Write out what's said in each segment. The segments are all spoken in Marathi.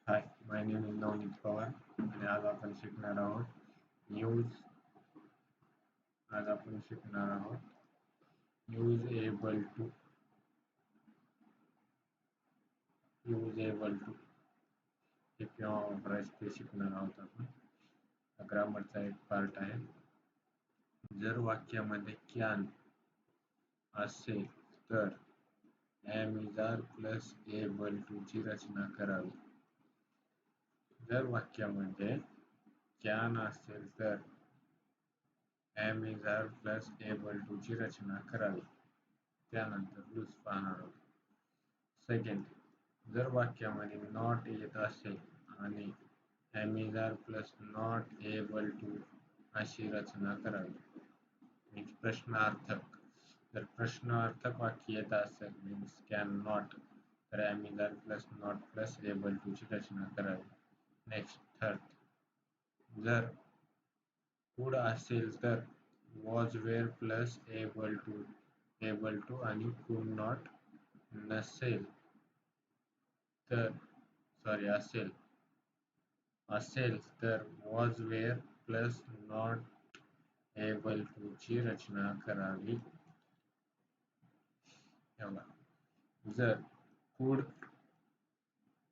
High, my name is Navneet Pawar आणि यूज आज आपण शिकणार आहोत यूज एबल टू हे केव्हा वापरायचे ते शिकणार आहोत आपण. ग्रामरचा एक पार्ट आहे. जर वाक्यामध्ये कॅन असेल तर am is are plus able to ची रचना करावी. जर वाक्यामध्ये कॅन असेल तर am is are plus able to ची रचना करावी. त्यानंतर रूल्स पाहणार आहोत. सेकंड, जर वाक्यामध्ये नॉट येत असेल आणि am is are plus not able to अशी रचना करावी. मीन्स प्रश्नार्थक. जर प्रश्नार्थक वाक्य येत असेल मीन्स कॅन नॉट, तर am is are plus not plus able to ची रचना करावी. नेक्स्ट थर्ड, जर कुड असेल तर was were plus able to आणि कुड नॉट नसेल तर असेल तर was were plus not able to ची रचना करावी. जर कुड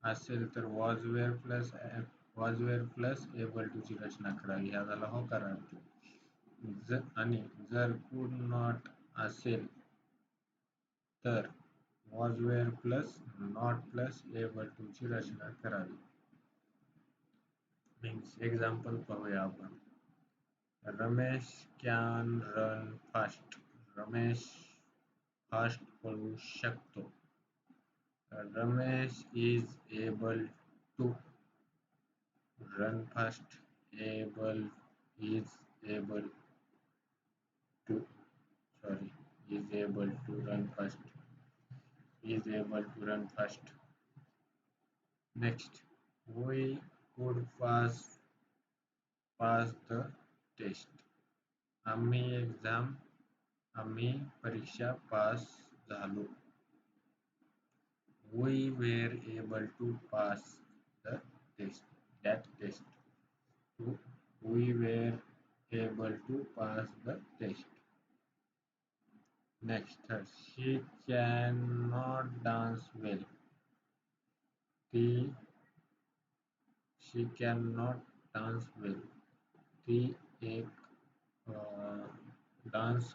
असेल तर was were plus able to ची रचना करावी. ह्या झाला होकारार्थी. आणि जर कुड नॉट असेल तर was were plus not plus able to ची रचना करावी. मीन्स एक्झाम्पल पाहूया आपण. Ramesh can run fast. Ramesh fast पळू शकतो. Ramesh is able to run fast. Able to is able to run fast. Next, we could pass the test. आम्ही परीक्षा पास झालो. We were able to pass the test. That test. We were able to pass the test. Next, she cannot dance well. ती she cannot dance well. ती एक डान्स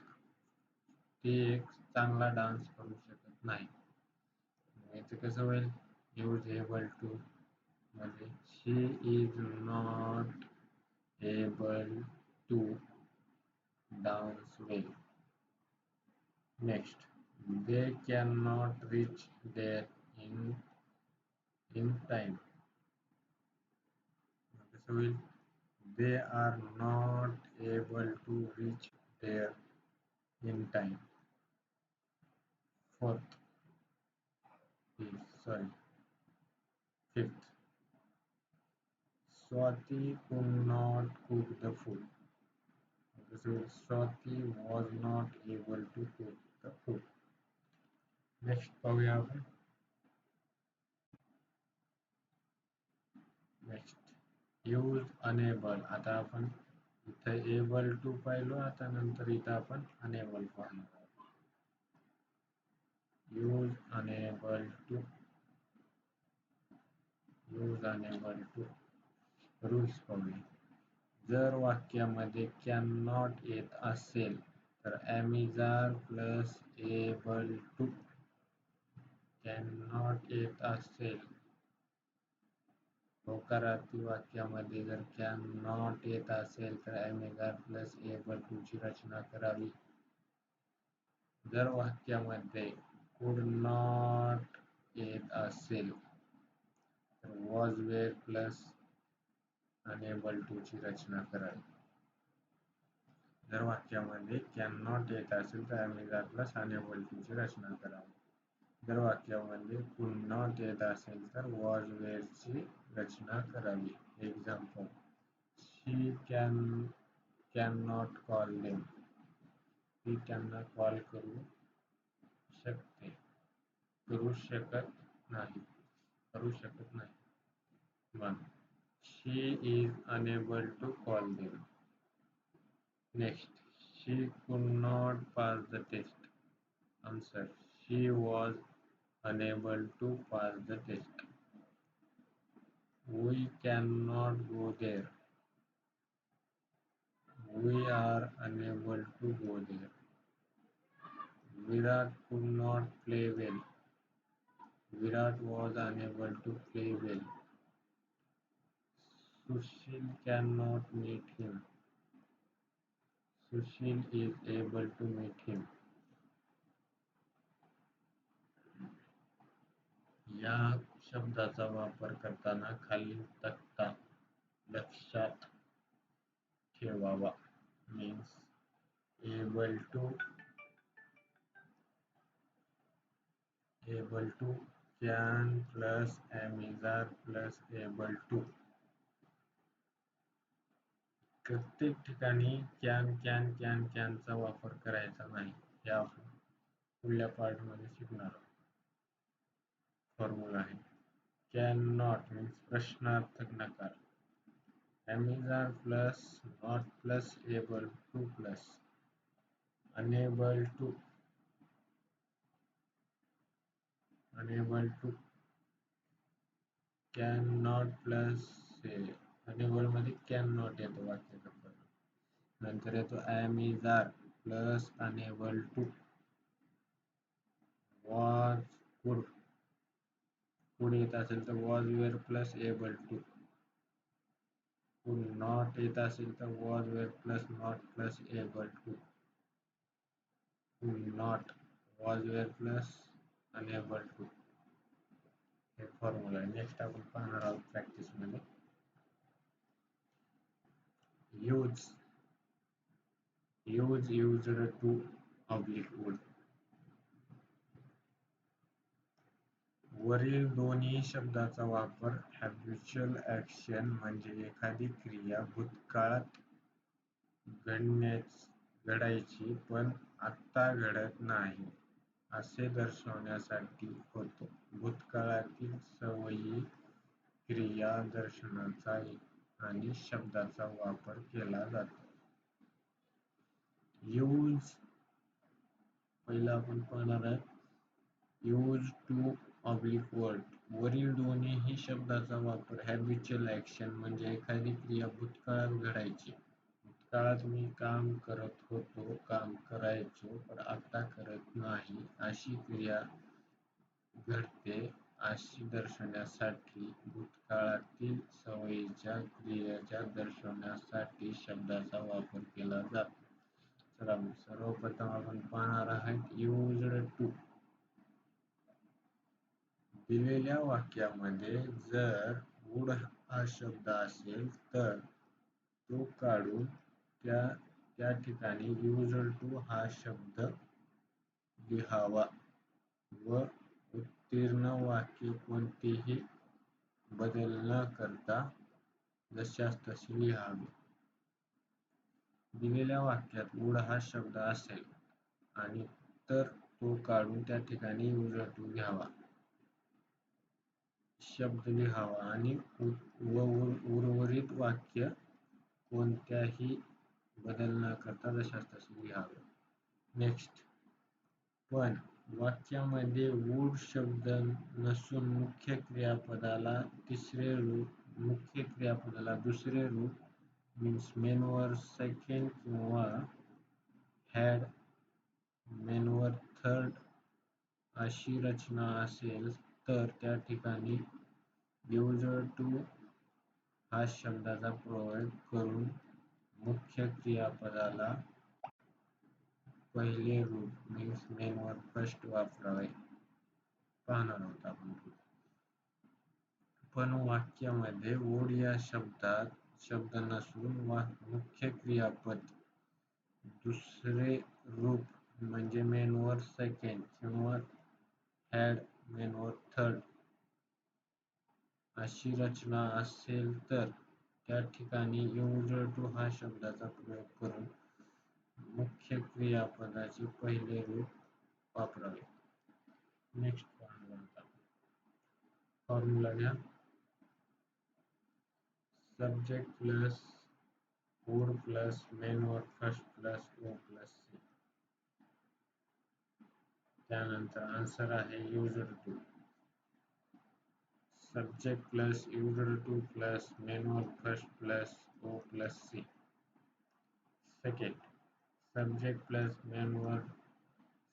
ती एक चांगला डान्स करू शकत नाही. याचं कसं होईल? यूज एबल टू मध्ये she is not able to dance well. Next, they can not reach there in time. कसं होईल? They are not able to reach there in time. Fifth, Swati could not cook the food. Swati was not able to cook the food. Next पाहूया आपण. Next, use unable. आता आपण इथं एबल टू पाहिलो, आता नंतर इथं आपण अनेबल पाहणार आहोत. यूज अनेबल टू रूल्स पाहूया. जर वाक्यामध्ये कॅन नॉट येत असेल तर am is are plus able to. Can not येत असेल, होकारार्थी वाक्यामध्ये जर कॅन नॉट येत असेल तर am is are plus able to ची रचना करावी. जर वाक्यामध्ये कुड नॉट येत असेल तर was were plus unable to ची रचना करावी. जर वाक्यामध्ये कॅन नॉट येत असेल तर am is are plus unable to ची रचना करावी. जर वाक्यामध्ये कुड नॉट येत असेल तर वॉज वेअर ची रचना करावी. Example, she can not call them. ती त्यांना कॉल करू शकत नाही. 1. She is unable to call them. Next, she could not pass the test. Answer: she was unable to pass the test. We cannot go there. We are unable to go there. Virat could not play well. Virat was unable to play well. Sushil cannot meet him. Sushil is able to meet him. या शब्दाचा वापर करताना खालील तक्ता लक्षात ठेवावा. Means able to can plus am is are plus able to. प्रत्येक ठिकाणी कॅनचा वापर करायचा नाही. हे आपण पुढल्या पार्टमध्ये शिकणार आहोत. फॉर्म्युला आहे. कॅन नॉट मीन्स प्रश्नार्थक नकार. am is are plus not plus able to plus unable to cannot plus unable मध्ये cannot येतो वाक्यात. नंतर येतो am is are plus unable to was could येत असेल तर was were plus able to. could not येत असेल तर was were plus not plus able to. could not was were plus unable to. हे फॉर्म्युला आहे. नेक्स्ट आपण पाहणार आहोत प्रॅक्टिस मध्ये. Use used to oblique would. वरील दोन्ही शब्दाचा वापर हॅबिच्युअल ऍक्शन म्हणजे एखादी क्रिया भूतकाळात घडायची पण आत्ता घडत नाही असे दर्शवण्यासाठी होतो. भूतकाळातील सवयी, क्रिया दर्शनाचा आणि शब्दाचा वापर केला जातो. यूज पहिला आपण पाहणार आहे. Use to oblique word. वरील दोन्हीही शब्दाचा वापर हॅबिच्युअल ऍक्शन म्हणजे एखादी क्रिया भूतकाळात घडायची. भूतकाळात मी काम करत होतो, काम करायचो पण आता करत नाही अशी क्रिया घडते अशी दर्शवण्यासाठी भूतकाळातील सवयीच्या क्रियेच्या दर्शवण्यासाठी शब्दाचा वापर केला जातो. चला मग सर्वप्रथम आपण पाहणार आहोत यूज्ड टू. दिलेल्या वाक्यामध्ये जर वुड हा शब्द असेल तर तो काढून त्या ठिकाणी यूज्ड टू हा शब्द लिहावा व उत्तीर्ण वाक्य कोणतेही बदल न करता जशास तसे लिहावे. दिलेल्या वाक्यात वुड हा शब्द असेल आणि तर तो काढून त्या ठिकाणी यूज्ड टू घ्यावा, शब्द लिहावा आणि उर्वरित वाक्य कोणत्याही बदल न करता जशास तसे लिहावे. नेक्स्ट, पण वाक्यामध्ये वुड शब्द नसून मुख्य क्रियापदाला दुसरे रूप मीन्स मेन वर्ब सेकंड किंवा हॅड मेन वर्ब थर्ड अशी रचना असेल तर त्या ठिकाणी यूज्ड टू हा शब्दाचा प्रयोग करून मुख्य क्रियापदाला पहिले रूप मीन्स मेन वर्ब फर्स्ट वापरावे पाहणार आहोत आपण. पण वाक्यामध्ये वुड या शब्दात शब्द नसून मुख्य क्रियापद दुसरे रूप म्हणजे मेन वर्ब सेकंड किंवा हॅड मेन वर्ब थर्ड अशी रचना असेल तर त्या ठिकाणी यूज्ड टू हा शब्दाचा प्रयोग करून मुख्य क्रियापदाचे पहिले रूप वापरावे. नेक्स्ट फॉर्म्युला घ्या. subject plus would plus main verb first plus o plus c. त्यानंतर आन्सर आहे user to. Subject plus user to plus main verb first plus o plus c. Second, subject plus main verb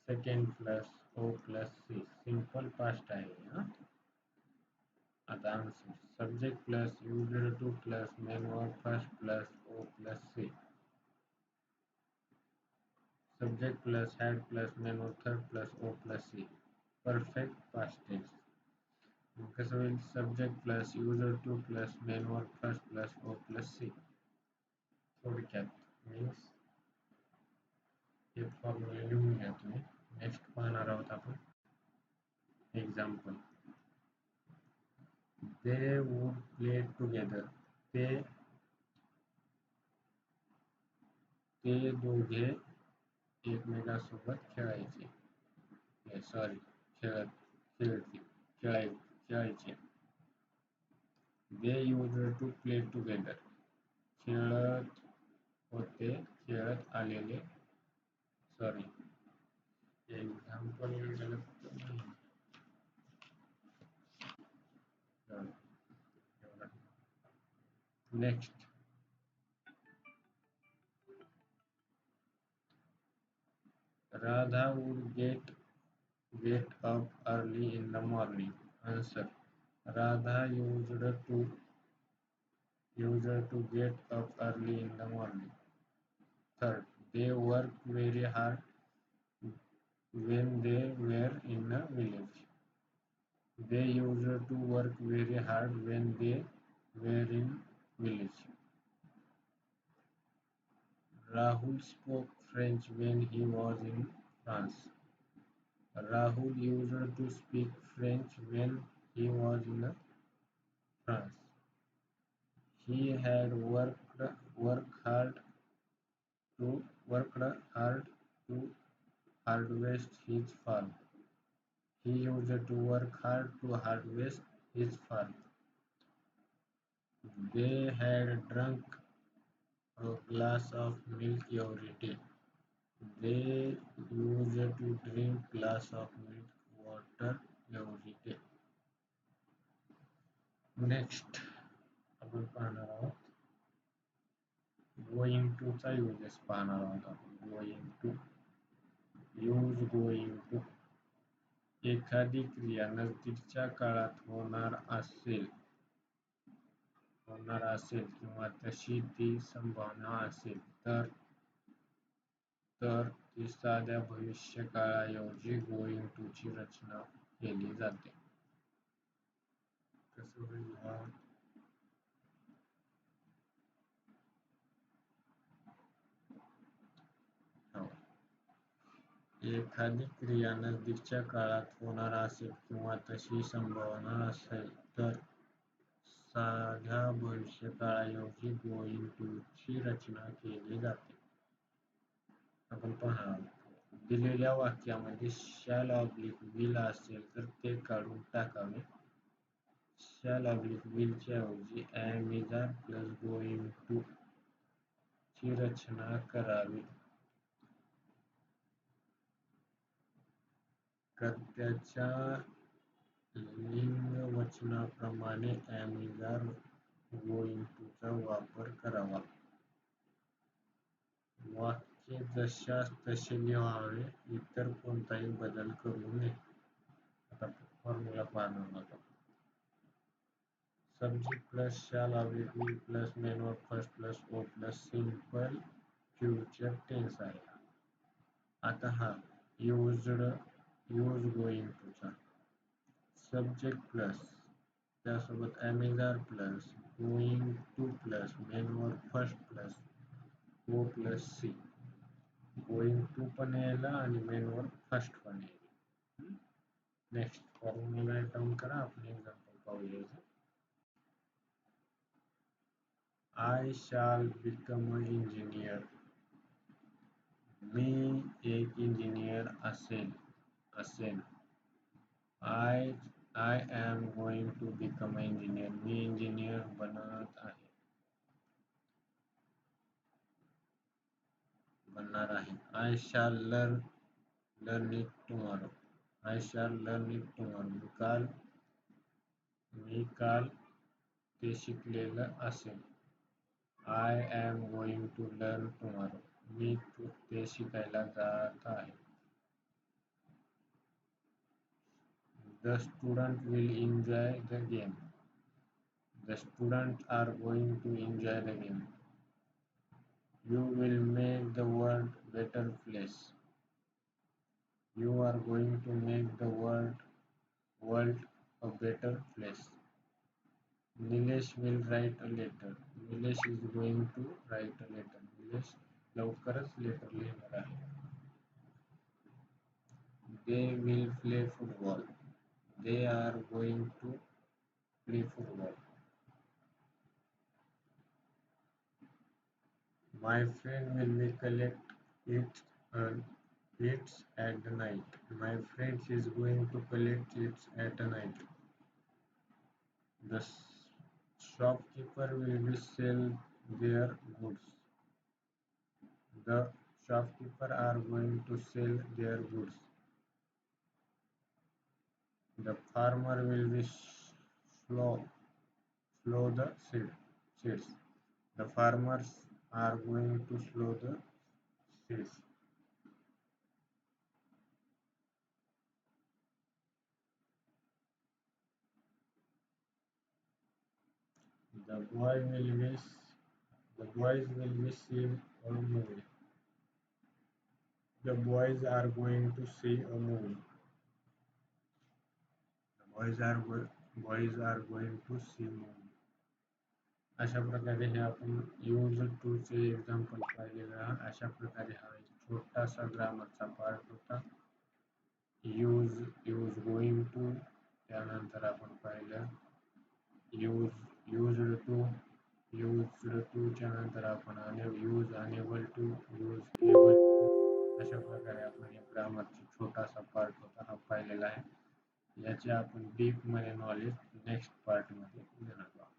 second plus o plus c. Simple past आहे हा. आता answer subject plus user to plus main verb first plus o plus c. Subject plus had plus main verb third plus o plus c. Perfect past tense. कसं होईल subject plus user to plus main verb first plus o plus c. थोडक्यात मीन्स हे फॉर्म्युला लिहून घ्या तुम्ही. नेक्स्ट पाहणार आहोत आपण example. They would play together. ते दोघे एकमेकांसोबत खेळायचे. सॉरी खेळायचे. They used to play together. खेळत आलेले. Sorry example next. Radha would get up early in the morning. Answer. Radha used to get up early in the morning. Third, they worked very hard when they were in a village. They used to work very hard when they were in village. Rahul spoke French when he was in France. Rahul used to speak French when he was in France. He had worked hard to harvest his farm. He used to work hard to harvest his farm. They had drunk a glass of milk every day. They used to drink glass of milk water every day. Next आपण पाहणार आहोत गोइंग टू चा युजेस पाहणार आहोत आपण. Going to. Use going to. एखादी क्रिया नजदीकच्या काळात होणार असेल किंवा तशी ती संभावना असेल तर ती साध्या भविष्यकाळाऐवजी गोइंग टू ची रचना केली जाते. कसं होईल हा? एखादी क्रिया नजदीकच्या काळात होणार असेल किंवा तशी संभावना असेल तर साध्या भविष्यकाळाऐवजी गोइंग टू ची रचना केली जाते. आपण पहा दिलेल्या वाक्यामध्ये शॅल ऑब्लिक विल असेल तर ते काढून टाकावे. शॅल ऑब्लिक विल च्या ऐवजी am is are plus going to ची रचना करावी. कर्त्याच्या लिंग वचनाप्रमाणे am is are going to चा वापर करावा. वाक्य जशास तसे लिहावे. इतर कोणताही बदल करू नये. आता फॉर्म्युला पाहणार आहोत. Subject plus shall oblique will plus main verb first plus o plus simple future tense आहे. आता हा यूज गोइंग टू चा सब्जेक्ट प्लस त्यासोबत am is are plus going to plus main verb first plus O plus C. Going to पण यायला आणि मेन वर्ब फर्स्ट पण यायला. नेक्स्ट फॉर्म्युला डाउन करा. आपण एक्झाम्पल पाहूया. I shall become an engineer. मी एक इंजिनियर असेन. I am going to become an engineer. मी इंजिनियर बनत आहे. बनणार आहे. I shall learn it tomorrow. I shall learn it tomorrow. मी काल ते शिकलेलं असेल. I am going to learn tomorrow. ते शिकायला जात आहे. The student will enjoy the game. The students are going to enjoy the game. You will make the world better place. You are going to make the world a better place. Nilesh will write a letter. Nilesh is going to write a letter. Nilesh लवकरच लेटर लिहिणार आहे. They will play football. They are going to play football. My friend will be collect it at the night. My friend is going to collect it at night. The shopkeeper will be sell their goods. The shopkeeper are going to sell their goods. The farmer will be slow slow the seeds. The farmers are going to slow the seeds. The boy will be the boys will be seen a movie. The boys are going to see a movie. The boys are going to see movie. अशा प्रकारे हे आपण यूज टू चे एक्झाम्पल पाहिलेलं आहे. अशा प्रकारे हा एक छोटासा ग्रामरचा पार्ट होता. यूज गोइंग टू, त्यानंतर आपण पाहिलं यूज्ड टू, यूज्ड टूच्या नंतर आपण use unable to, use able to. अशा प्रकारे आपण हे ग्रामरचा छोटासा पार्ट होता हा पाहिलेला आहे. याचे आपण डीप मध्ये नॉलेज नेक्स्ट पार्ट मध्ये घेणार आहोत.